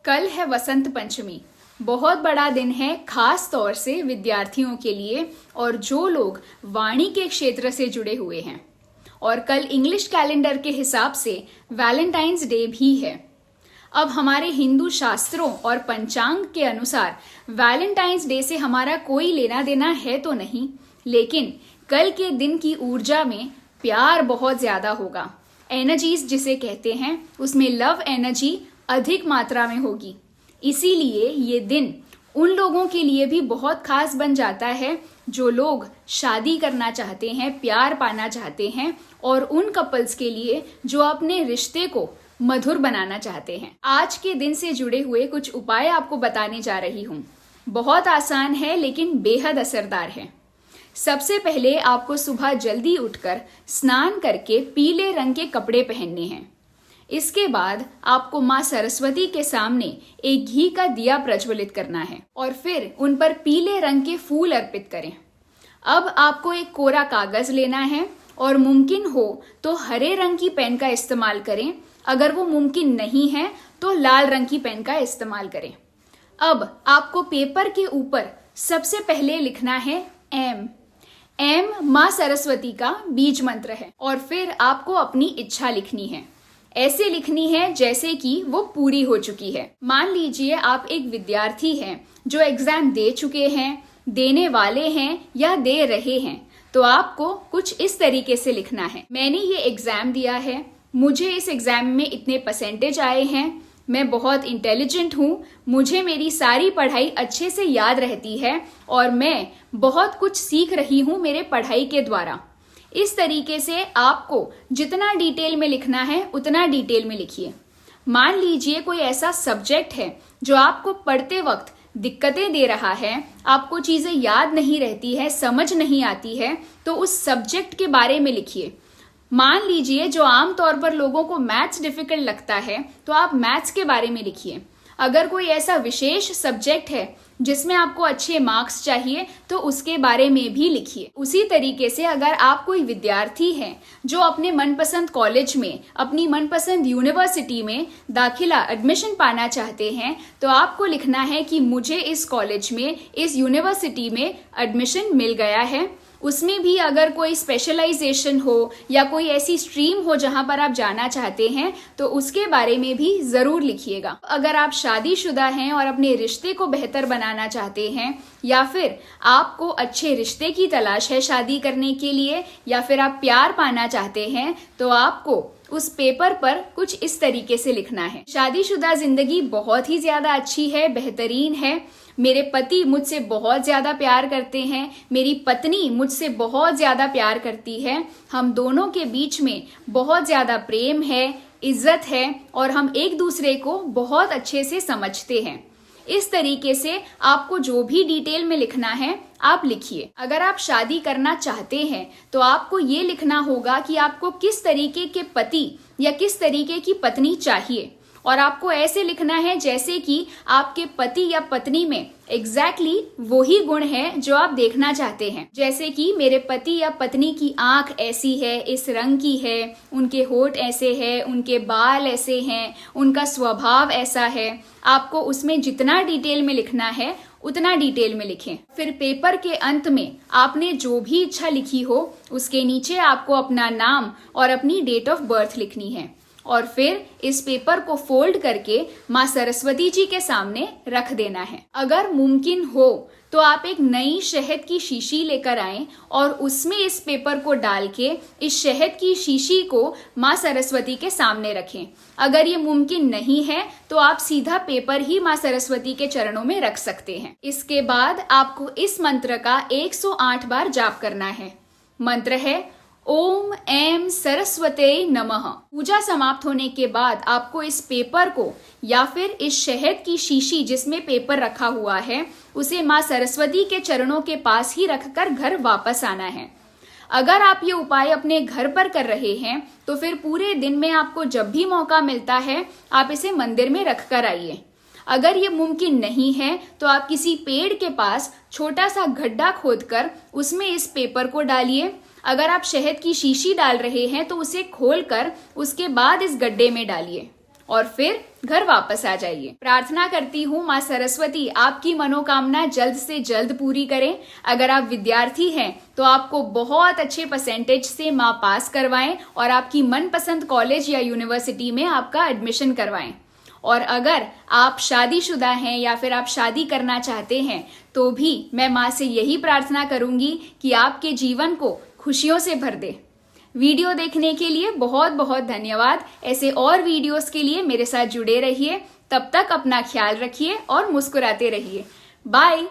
कल है वसंत पंचमी। बहुत बड़ा दिन है खास तौर से विद्यार्थियों के लिए और जो लोग वाणी के क्षेत्र से जुड़े हुए हैं। और कल इंग्लिश कैलेंडर के हिसाब से वैलेंटाइंस डे भी है। अब हमारे हिंदू शास्त्रों और पंचांग के अनुसार वैलेंटाइंस डे से हमारा कोई लेना देना है तो नहीं, लेकिन कल के दिन की ऊर्जा में प्यार बहुत ज्यादा होगा। एनर्जीज जिसे कहते हैं उसमें लव एनर्जी अधिक मात्रा में होगी। इसीलिए ये दिन उन लोगों के लिए भी बहुत खास बन जाता है जो लोग शादी करना चाहते हैं, प्यार पाना चाहते हैं, और उन कपल्स के लिए जो अपने रिश्ते को मधुर बनाना चाहते हैं। आज के दिन से जुड़े हुए कुछ उपाय आपको बताने जा रही हूँ। बहुत आसान है लेकिन बेहद असरदार है। सबसे पहले आपको सुबह जल्दी उठकर स्नान करके पीले रंग के कपड़े पहनने हैं। इसके बाद आपको माँ सरस्वती के सामने एक घी का दिया प्रज्वलित करना है और फिर उन पर पीले रंग के फूल अर्पित करें। अब आपको एक कोरा कागज लेना है और मुमकिन हो तो हरे रंग की पेन का इस्तेमाल करें। अगर वो मुमकिन नहीं है तो लाल रंग की पेन का इस्तेमाल करें। अब आपको पेपर के ऊपर सबसे पहले लिखना है एम। एम माँ सरस्वती का बीज मंत्र है और फिर आपको अपनी इच्छा लिखनी है। ऐसे लिखनी है जैसे कि वो पूरी हो चुकी है। मान लीजिए आप एक विद्यार्थी हैं जो एग्जाम दे चुके हैं, देने वाले हैं या दे रहे हैं, तो आपको कुछ इस तरीके से लिखना है। मैंने ये एग्जाम दिया है, मुझे इस एग्जाम में इतने परसेंटेज आए हैं, मैं बहुत इंटेलिजेंट हूँ, मुझे मेरी सारी पढ़ाई अच्छे से याद रहती है और मैं बहुत कुछ सीख रही हूँ मेरे पढ़ाई के द्वारा। इस तरीके से आपको जितना डिटेल में लिखना है उतना डिटेल में लिखिए। मान लीजिए कोई ऐसा सब्जेक्ट है जो आपको पढ़ते वक्त दिक्कतें दे रहा है, आपको चीजें याद नहीं रहती है, समझ नहीं आती है, तो उस सब्जेक्ट के बारे में लिखिए। मान लीजिए जो आमतौर पर लोगों को मैथ्स डिफिकल्ट लगता है तो आप मैथ्स के बारे में लिखिए। अगर कोई ऐसा विशेष सब्जेक्ट है जिसमें आपको अच्छे मार्क्स चाहिए तो उसके बारे में भी लिखिए। उसी तरीके से अगर आप कोई विद्यार्थी हैं जो अपने मनपसंद कॉलेज में, अपनी मनपसंद यूनिवर्सिटी में दाखिला एडमिशन पाना चाहते हैं, तो आपको लिखना है कि मुझे इस कॉलेज में, इस यूनिवर्सिटी में एडमिशन मिल गया है। उसमें भी अगर कोई स्पेशलाइजेशन हो या कोई ऐसी स्ट्रीम हो जहां पर आप जाना चाहते हैं तो उसके बारे में भी जरूर लिखिएगा। अगर आप शादीशुदा हैं और अपने रिश्ते को बेहतर बनाना चाहते हैं या फिर आपको अच्छे रिश्ते की तलाश है शादी करने के लिए या फिर आप प्यार पाना चाहते हैं, तो आपको उस पेपर पर कुछ इस तरीके से लिखना है। शादीशुदा जिंदगी बहुत ही ज्यादा अच्छी है, बेहतरीन है। मेरे पति मुझसे बहुत ज्यादा प्यार करते हैं, मेरी पत्नी मुझसे बहुत ज्यादा प्यार करती है, हम दोनों के बीच में बहुत ज्यादा प्रेम है, इज्जत है और हम एक दूसरे को बहुत अच्छे से समझते हैं। इस तरीके से आपको जो भी डिटेल में लिखना है आप लिखिए। अगर आप शादी करना चाहते हैं तो आपको ये लिखना होगा कि आपको किस तरीके के पति या किस तरीके की पत्नी चाहिए, और आपको ऐसे लिखना है जैसे कि आपके पति या पत्नी में एग्जैक्टली वही गुण है जो आप देखना चाहते हैं। जैसे कि मेरे पति या पत्नी की आंख ऐसी है, इस रंग की है, उनके होठ ऐसे हैं, उनके बाल ऐसे हैं, उनका स्वभाव ऐसा है। आपको उसमें जितना डिटेल में लिखना है उतना डिटेल में लिखें। फिर पेपर के अंत में आपने जो भी इच्छा लिखी हो उसके नीचे आपको अपना नाम और अपनी डेट ऑफ बर्थ लिखनी है और फिर इस पेपर को फोल्ड करके माँ सरस्वती जी के सामने रख देना है। अगर मुमकिन हो तो आप एक नई शहद की शीशी लेकर आएं और उसमें इस पेपर को डाल के इस शहद की शीशी को माँ सरस्वती के सामने रखें। अगर ये मुमकिन नहीं है तो आप सीधा पेपर ही माँ सरस्वती के चरणों में रख सकते हैं। इसके बाद आपको इस मंत्र का 108 बार जाप करना है। मंत्र है ओम ऐं सरस्वते नमः। पूजा समाप्त होने के बाद आपको इस पेपर को या फिर इस शहद की शीशी जिसमें पेपर रखा हुआ है उसे माँ सरस्वती के चरणों के पास ही रखकर घर वापस आना है। अगर आप ये उपाय अपने घर पर कर रहे हैं तो फिर पूरे दिन में आपको जब भी मौका मिलता है आप इसे मंदिर में रख कर आइए। अगर ये मुमकिन नहीं है तो आप किसी पेड़ के पास छोटा सा गड्ढा खोदकर उसमें इस पेपर को डालिए। अगर आप शहद की शीशी डाल रहे हैं तो उसे खोलकर उसके बाद इस गड्ढे में डालिए और फिर घर वापस आ जाइए। प्रार्थना करती हूँ माँ सरस्वती आपकी मनोकामना जल्द से जल्द पूरी करें। अगर आप विद्यार्थी हैं तो आपको बहुत अच्छे परसेंटेज से माँ पास करवाएं और आपकी मनपसंद कॉलेज या यूनिवर्सिटी में आपका एडमिशन करवाएं। और अगर आप शादीशुदा हैं या फिर आप शादी करना चाहते हैं तो भी मैं माँ से यही प्रार्थना करूंगी कि आपके जीवन को खुशियों से भर दे। वीडियो देखने के लिए बहुत बहुत धन्यवाद। ऐसे और वीडियोस के लिए मेरे साथ जुड़े रहिए। तब तक अपना ख्याल रखिए और मुस्कुराते रहिए। बाय।